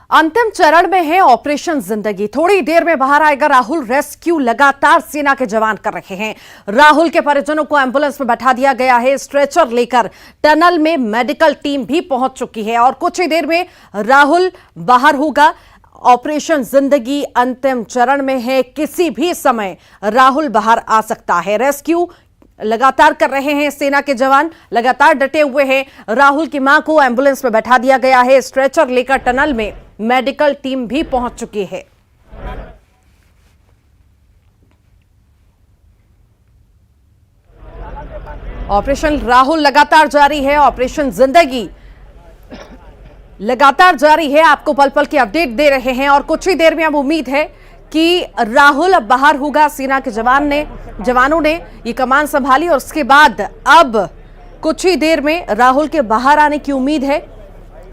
अंतिम चरण में है ऑपरेशन जिंदगी। थोड़ी देर में बाहर आएगा राहुल। रेस्क्यू लगातार सेना के जवान कर रहे हैं। राहुल के परिजनों को एम्बुलेंस में बैठा दिया गया है। स्ट्रेचर लेकर टनल में मेडिकल टीम भी पहुंच चुकी है और कुछ ही देर में राहुल बाहर होगा। ऑपरेशन जिंदगी अंतिम चरण में है। किसी भी समय राहुल बाहर आ सकता है। रेस्क्यू लगातार कर रहे हैं सेना के जवान, लगातार डटे हुए हैं। राहुल की मां को एम्बुलेंस में बैठा दिया गया है। स्ट्रेचर लेकर टनल में मेडिकल टीम भी पहुंच चुकी है। ऑपरेशन राहुल लगातार जारी है। ऑपरेशन जिंदगी लगातार जारी है। आपको पल पल की अपडेट दे रहे हैं और कुछ ही देर में अब उम्मीद है कि राहुल अब बाहर होगा। सेना के जवानों ने ये कमान संभाली और उसके बाद अब कुछ ही देर में राहुल के बाहर आने की उम्मीद है।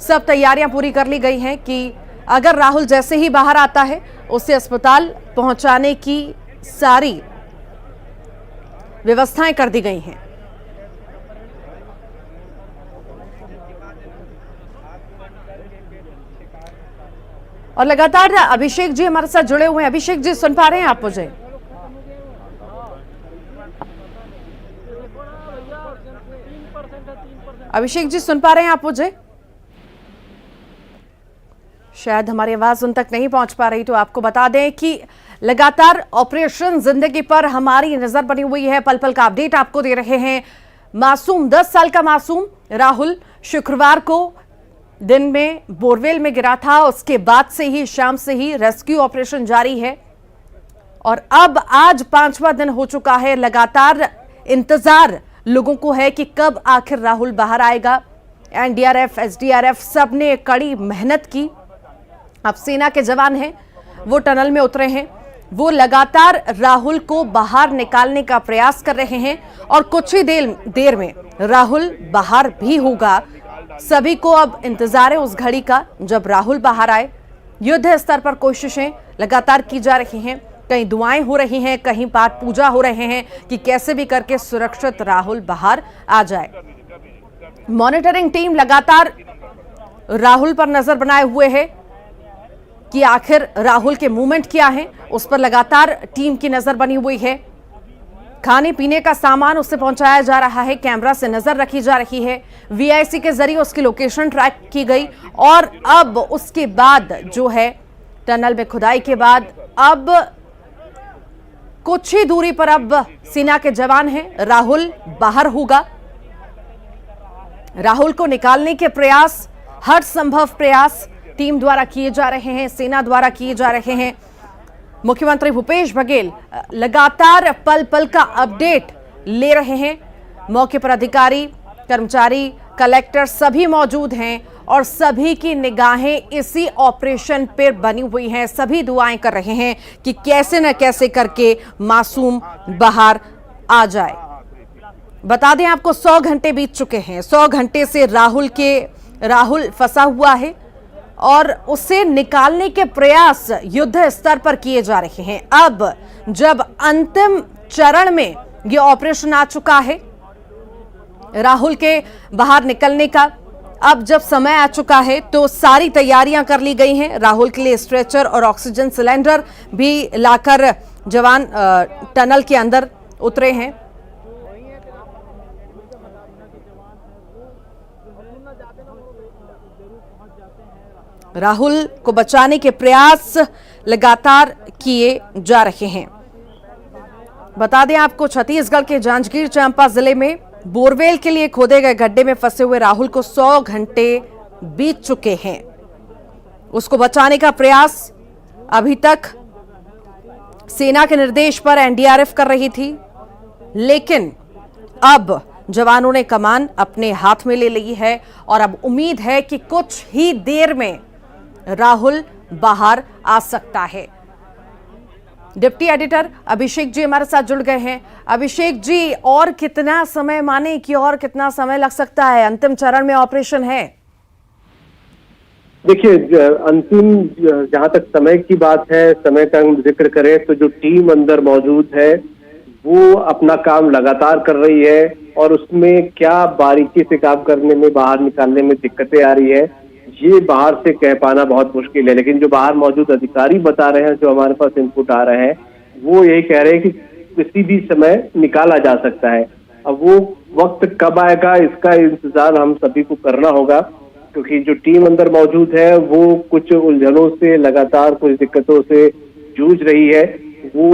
सब तैयारियां पूरी कर ली गई हैं कि अगर राहुल जैसे ही बाहर आता है उसे अस्पताल पहुंचाने की सारी व्यवस्थाएं कर दी गई हैं। और लगातार अभिषेक जी हमारे साथ जुड़े हुए हैं। अभिषेक जी, सुन पा रहे हैं आप मुझे? अभिषेक जी, सुन पा रहे हैं आप मुझे? शायद हमारी आवाज उन तक नहीं पहुंच पा रही, तो आपको बता दें कि लगातार ऑपरेशन जिंदगी पर हमारी नजर बनी हुई है। पल पल का अपडेट आपको दे रहे हैं। मासूम 10 साल का मासूम राहुल शुक्रवार को दिन में बोरवेल में गिरा था। उसके बाद से ही शाम से ही रेस्क्यू ऑपरेशन जारी है और अब आज 5वां दिन हो चुका है। लगातार इंतजार लोगों को है कि कब आखिर राहुल बाहर आएगा। एनडीआरएफ, एसडीआरएफ सब ने कड़ी मेहनत की। अब सेना के जवान हैं, वो टनल में उतरे हैं। वो लगातार राहुल को बाहर निकालने का प्रयास कर रहे हैं और कुछ ही देर में राहुल बाहर भी होगा। सभी को अब इंतजार है उस घड़ी का जब राहुल बाहर आए। युद्ध स्तर पर कोशिशें लगातार की जा रही हैं। कहीं दुआएं हो रही हैं, कहीं पाठ पूजा हो रहे हैं कि कैसे भी करके सुरक्षित राहुल बाहर आ जाए। मॉनिटरिंग टीम लगातार राहुल पर नजर बनाए हुए है कि आखिर राहुल के मूवमेंट क्या है, उस पर लगातार टीम की नजर बनी हुई है। खाने पीने का सामान उससे पहुंचाया जा रहा है। कैमरा से नजर रखी जा रही है। वीआईसी के जरिए उसकी लोकेशन ट्रैक की गई और अब उसके बाद जो है टनल में खुदाई के बाद अब कुछ ही दूरी पर अब सेना के जवान हैं। राहुल बाहर होगा। राहुल को निकालने के प्रयास, हर संभव प्रयास टीम द्वारा किए जा रहे हैं, सेना द्वारा किए जा रहे हैं। मुख्यमंत्री भूपेश बघेल लगातार पल पल का अपडेट ले रहे हैं। मौके पर अधिकारी, कर्मचारी, कलेक्टर सभी मौजूद हैं और सभी की निगाहें इसी ऑपरेशन पर बनी हुई हैं। सभी दुआएं कर रहे हैं कि कैसे न कैसे करके मासूम बाहर आ जाए। बता दें आपको 100 घंटे बीत चुके हैं। 100 घंटे से राहुल फंसा हुआ है और उसे निकालने के प्रयास युद्ध स्तर पर किए जा रहे हैं। अब जब अंतिम चरण में यह ऑपरेशन आ चुका है राहुल के बाहर निकलने का, अब जब समय आ चुका है तो सारी तैयारियां कर ली गई हैं। राहुल के लिए स्ट्रेचर और ऑक्सीजन सिलेंडर भी लाकर जवान टनल के अंदर उतरे हैं। राहुल को बचाने के प्रयास लगातार किए जा रहे हैं। बता दें आपको, छत्तीसगढ़ के जांजगीर चांपा जिले में बोरवेल के लिए खोदे गए गड्ढे में फंसे हुए राहुल को 100 घंटे बीत चुके हैं। उसको बचाने का प्रयास अभी तक सेना के निर्देश पर एनडीआरएफ कर रही थी, लेकिन अब जवानों ने कमान अपने हाथ में ले ली है और अब उम्मीद है कि कुछ ही देर में राहुल बाहर आ सकता है। डिप्टी एडिटर अभिषेक जी हमारे साथ जुड़ गए हैं। अभिषेक जी, और कितना समय, माने कि और कितना समय लग सकता है? अंतिम चरण में ऑपरेशन है। देखिए, अंतिम जहां तक समय की बात है, समय का हम जिक्र करें तो जो टीम अंदर मौजूद है वो अपना काम लगातार कर रही है और उसमें क्या बारीकी से काम करने में, बाहर निकालने में दिक्कतें आ रही है, ये बाहर से कह पाना बहुत मुश्किल है। लेकिन जो बाहर मौजूद अधिकारी बता रहे हैं, जो हमारे पास इनपुट आ रहे हैं, वो यही कह रहे हैं कि किसी भी समय निकाला जा सकता है। अब वो वक्त कब आएगा, इसका इंतजार हम सभी को करना होगा, क्योंकि जो टीम अंदर मौजूद है वो कुछ उलझनों से, लगातार कुछ दिक्कतों से जूझ रही है। वो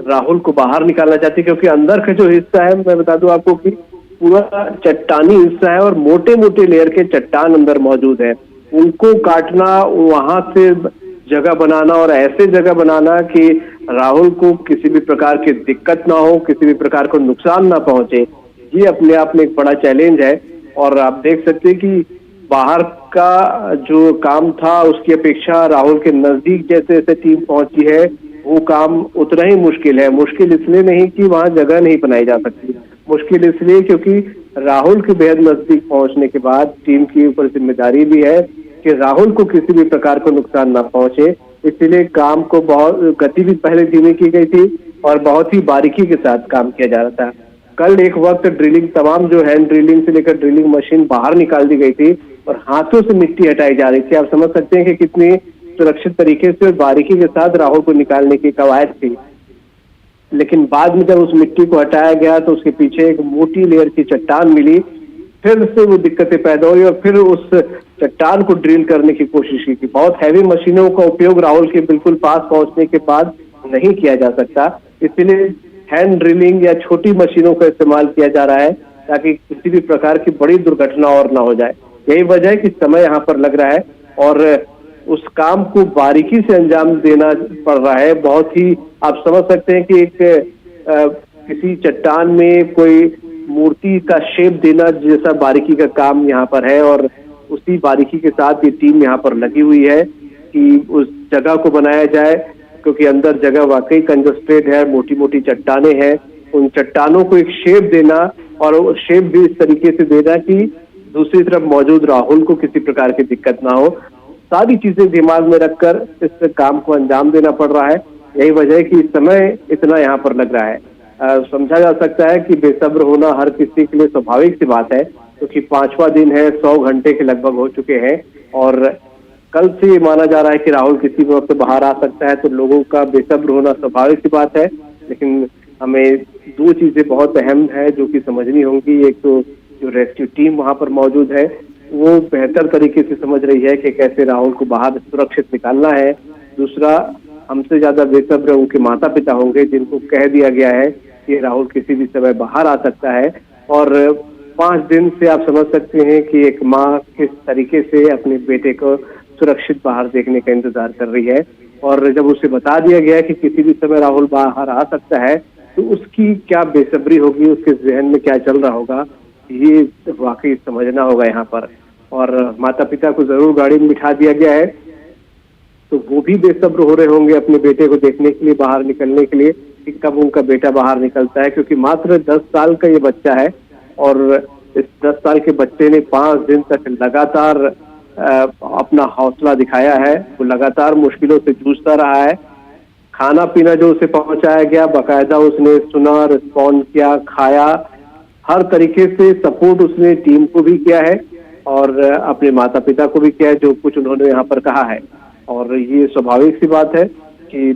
राहुल को बाहर निकालना चाहती है, क्योंकि अंदर का जो हिस्सा है, मैं बता दूं आपको कि पूरा चट्टानी हिस्सा है और मोटे मोटे लेयर के चट्टान अंदर मौजूद है। उनको काटना, वहां से जगह बनाना और ऐसे जगह बनाना कि राहुल को किसी भी प्रकार की दिक्कत ना हो, किसी भी प्रकार को नुकसान ना पहुंचे, ये अपने आप में एक बड़ा चैलेंज है। और आप देख सकते हैं कि बाहर का जो काम था उसकी अपेक्षा राहुल के नजदीक जैसे जैसे टीम पहुंची है, वो काम उतना ही मुश्किल है। मुश्किल इसलिए नहीं कि वहां जगह नहीं बनाई जा सकती, मुश्किल इसलिए क्योंकि राहुल के बेहद नजदीक पहुंचने के बाद टीम की ऊपर जिम्मेदारी भी है कि राहुल को किसी भी प्रकार को नुकसान ना पहुंचे। इसलिए काम को बहुत गति भी पहले धीमी की गई थी और बहुत ही बारीकी के साथ काम किया जा रहा था। कल एक वक्त ड्रिलिंग, तमाम जो हैंड ड्रिलिंग से लेकर ड्रिलिंग मशीन बाहर निकाल दी गई थी और हाथों से मिट्टी हटाई जा रही थी। आप समझ सकते हैं कि कितनी सुरक्षित तरीके से और बारीकी के साथ राहुल को निकालने की कवायद थी। लेकिन बाद में जब उस मिट्टी को हटाया गया तो उसके पीछे एक मोटी लेयर की चट्टान मिली, फिर से वो दिक्कतें पैदा हुई और फिर उस चट्टान को ड्रिल करने की कोशिश की। बहुत हैवी मशीनों का उपयोग राहुल के बिल्कुल पास पहुंचने के बाद नहीं किया जा सकता, इसलिए हैंड ड्रिलिंग या छोटी मशीनों का इस्तेमाल किया जा रहा है ताकि किसी भी प्रकार की बड़ी दुर्घटना और ना हो जाए। यही वजह है कि समय यहाँ पर लग रहा है और उस काम को बारीकी से अंजाम देना पड़ रहा है। बहुत ही आप समझ सकते हैं कि एक किसी चट्टान में कोई मूर्ति का शेप देना जैसा बारीकी का काम यहाँ पर है और उसी बारीकी के साथ ये टीम यहाँ पर लगी हुई है कि उस जगह को बनाया जाए, क्योंकि अंदर जगह वाकई कंजस्टेड है, मोटी मोटी चट्टाने हैं। उन चट्टानों को एक शेप देना और शेप भी इस तरीके से देना कि दूसरी तरफ मौजूद राहुल को किसी प्रकार की दिक्कत ना हो। सारी चीजें दिमाग में रखकर इस काम को अंजाम देना पड़ रहा है। यही वजह है कि समय इतना यहाँ पर लग रहा है। समझा जा सकता है कि बेसब्र होना हर किसी के लिए स्वाभाविक सी बात है, क्योंकि 5वां दिन है, 100 घंटे के लगभग हो चुके हैं और कल से माना जा रहा है कि राहुल किसी भी वक्त बाहर आ सकता है, तो लोगों का बेसब्र होना स्वाभाविक सी बात है। लेकिन हमें दो चीजें बहुत अहम है जो कि समझनी होंगी। एक तो जो रेस्क्यू टीम वहां पर मौजूद है वो बेहतर तरीके से समझ रही है कि कैसे राहुल को बाहर सुरक्षित निकालना है। दूसरा, हमसे ज्यादा बेसब्र उनके माता पिता होंगे जिनको कह दिया गया है कि राहुल किसी भी समय बाहर आ सकता है। और 5 दिन से आप समझ सकते हैं कि एक माँ किस तरीके से अपने बेटे को सुरक्षित बाहर देखने का इंतजार कर रही है। और जब उसे बता दिया गया है कि किसी भी समय राहुल बाहर आ सकता है, तो उसकी क्या बेसब्री होगी, उसके जहन में क्या चल रहा होगा, ये वाकई समझना होगा यहाँ पर। और माता पिता को जरूर गाड़ी में बिठा दिया गया है, तो वो भी बेसब्र हो रहे होंगे अपने बेटे को देखने के लिए, बाहर निकलने के लिए कि कब उनका बेटा बाहर निकलता है, क्योंकि मात्र 10 साल का ये बच्चा है और इस 10 साल के बच्चे ने 5 दिन तक लगातार अपना हौसला दिखाया है। वो लगातार मुश्किलों से जूझता रहा है। खाना पीना जो उसे पहुंचाया गया बाकायदा उसने सुना, रिस्पॉन्ड किया, खाया, हर तरीके से सपोर्ट उसने टीम को भी किया है और अपने माता पिता को भी किया है, जो कुछ उन्होंने यहाँ पर कहा है। और ये स्वाभाविक सी बात है कि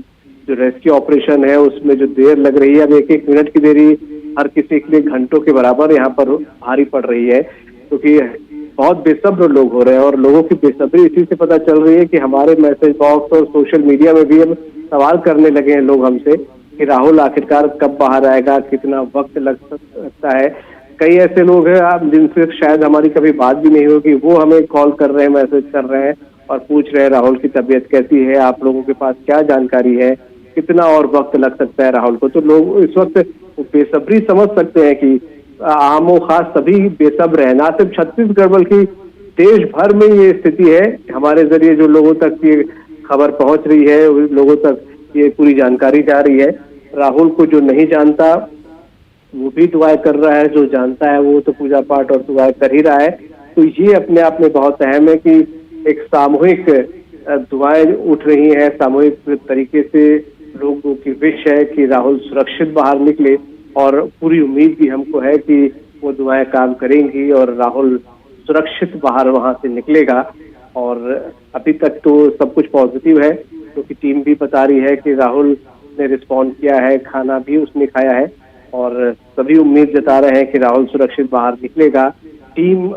जो रेस्क्यू ऑपरेशन है उसमें जो देर लग रही है, अब 1-1 मिनट की देरी हर किसी के लिए घंटों के बराबर यहाँ पर भारी पड़ रही है, क्योंकि बहुत बेसब्र लोग हो रहे हैं। और लोगों की बेसब्री इसी से पता चल रही है कि हमारे मैसेज बॉक्स और सोशल मीडिया में भी अब सवाल करने लगे हैं लोग हमसे कि राहुल आखिरकार कब बाहर आएगा, कितना वक्त लग सकता है। कई ऐसे लोग हैं आप जिनसे शायद हमारी कभी बात भी नहीं होगी, वो हमें कॉल कर रहे हैं, मैसेज कर रहे हैं और पूछ रहे हैं राहुल की तबीयत कैसी है, आप लोगों के पास क्या जानकारी है, कितना और वक्त लग सकता है राहुल को। तो लोग इस वक्त बेसब्री समझ सकते हैं कि आमो खास सभी बेसब्र है, ना सिर्फ छत्तीसगढ़ बल्कि देश भर में ये स्थिति है। हमारे जरिए जो लोगों तक ये खबर पहुंच रही है, लोगों तक ये पूरी जानकारी जा रही है। राहुल को जो नहीं जानता वो भी दुआएं कर रहा है, जो जानता है वो तो पूजा पाठ और दुआएं कर ही रहा है। तो ये अपने आप में बहुत अहम है कि एक सामूहिक दुआएं उठ रही हैं, सामूहिक तरीके से लोगों की विश है कि राहुल सुरक्षित बाहर निकले और पूरी उम्मीद भी हमको है कि वो दुआएं काम करेंगी और राहुल सुरक्षित बाहर वहां से निकलेगा। और अभी तक तो सब कुछ पॉजिटिव है, क्योंकि टीम भी बता रही है कि राहुल ने रिस्पॉन्ड किया है, खाना भी उसने खाया है और सभी उम्मीद जता रहे हैं कि राहुल सुरक्षित बाहर निकलेगा। टीम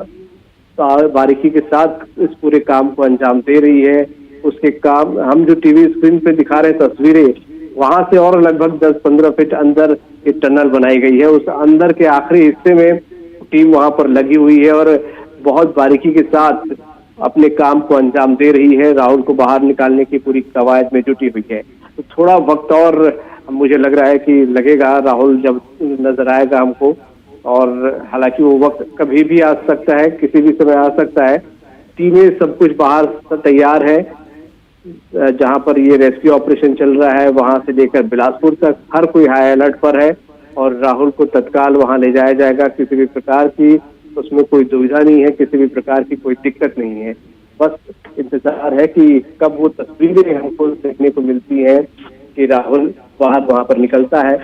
बारीकी के साथ इस पूरे काम को अंजाम दे रही है। उसके काम हम जो टीवी स्क्रीन पे दिखा रहे हैं तस्वीरें, वहां से और लगभग 10-15 फीट अंदर एक टनल बनाई गई है। उस अंदर के आखिरी हिस्से में टीम वहां पर लगी हुई है और बहुत बारीकी के साथ अपने काम को अंजाम दे रही है। राहुल को बाहर निकालने की पूरी कवायद में जुटी हुई है। तो थोड़ा वक्त और मुझे लग रहा है कि लगेगा राहुल जब नजर आएगा हमको, और हालांकि वो वक्त कभी भी आ सकता है, किसी भी समय आ सकता है। टीमें सब कुछ बाहर तैयार है, जहां पर ये रेस्क्यू ऑपरेशन चल रहा है वहां से लेकर बिलासपुर तक हर कोई हाई अलर्ट पर है और राहुल को तत्काल वहां ले जाया जाएगा। किसी भी प्रकार की उसमें कोई दुविधा नहीं है, किसी भी प्रकार की कोई दिक्कत नहीं है। बस इंतजार है कि कब वो तस्वीरें हमको देखने को मिलती हैं कि राहुल वहां पर निकलता है।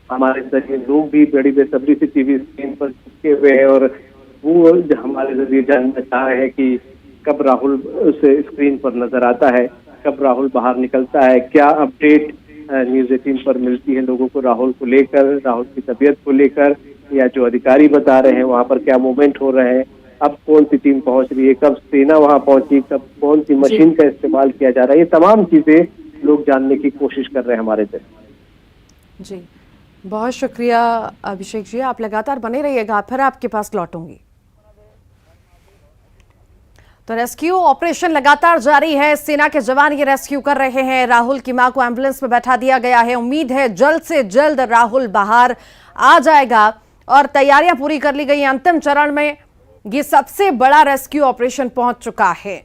हमारे जरिए लोग भी बड़ी बेसब्री से टीवी स्क्रीन पर चिपके हुए हैं और वो हमारे जरिए जानना चाह रहे हैं कि कब राहुल उस स्क्रीन पर नजर आता है, कब राहुल बाहर निकलता है, क्या अपडेट न्यूज़ 18 पर मिलती है लोगों को राहुल को लेकर, राहुल की तबीयत को लेकर, या जो अधिकारी बता रहे हैं वहां पर क्या मूवमेंट हो रहे हैं, अब कौन सी टीम पहुंच रही है, कब सेना वहां पहुंची, कब कौन सी मशीन का इस्तेमाल किया जा रहा है, ये तमाम चीजें लोग जानने की कोशिश कर रहे हैं हमारे से। जी, बहुत शुक्रिया अभिषेक जी, आप लगातार बने रहिएगा, फिर आपके पास लौटूंगी। तो रेस्क्यू ऑपरेशन लगातार जारी है, सेना के जवान ये रेस्क्यू कर रहे हैं। राहुल की मां को एम्बुलेंस में बैठा दिया गया है। उम्मीद है जल्द से जल्द राहुल बाहर आ जाएगा और तैयारियां पूरी कर ली गई। अंतिम चरण में ये सबसे बड़ा रेस्क्यू ऑपरेशन पहुंच चुका है।